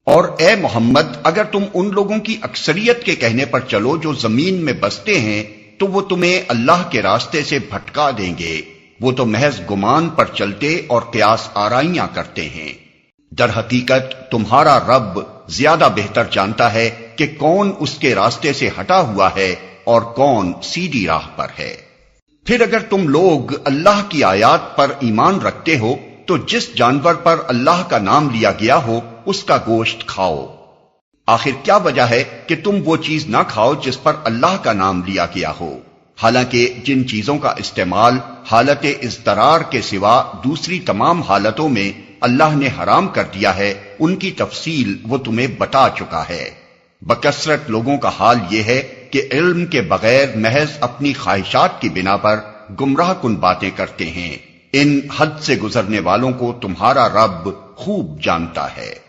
اور اے محمد اگر تم ان لوگوں کی اکثریت کے کہنے پر چلو جو زمین میں بستے ہیں تو وہ تمہیں اللہ کے راستے سے بھٹکا دیں گے، وہ تو محض گمان پر چلتے اور قیاس آرائیاں کرتے ہیں۔ در حقیقت تمہارا رب زیادہ بہتر جانتا ہے کہ کون اس کے راستے سے ہٹا ہوا ہے اور کون سیدھی راہ پر ہے۔ پھر اگر تم لوگ اللہ کی آیات پر ایمان رکھتے ہو تو جس جانور پر اللہ کا نام لیا گیا ہو اس کا گوشت کھاؤ۔ آخر کیا وجہ ہے کہ تم وہ چیز نہ کھاؤ جس پر اللہ کا نام لیا گیا ہو، حالانکہ جن چیزوں کا استعمال حالت اضطرار کے سوا دوسری تمام حالتوں میں اللہ نے حرام کر دیا ہے ان کی تفصیل وہ تمہیں بتا چکا ہے۔ بکثرت لوگوں کا حال یہ ہے کہ علم کے بغیر محض اپنی خواہشات کی بنا پر گمراہ کن باتیں کرتے ہیں۔ ان حد سے گزرنے والوں کو تمہارا رب خوب جانتا ہے۔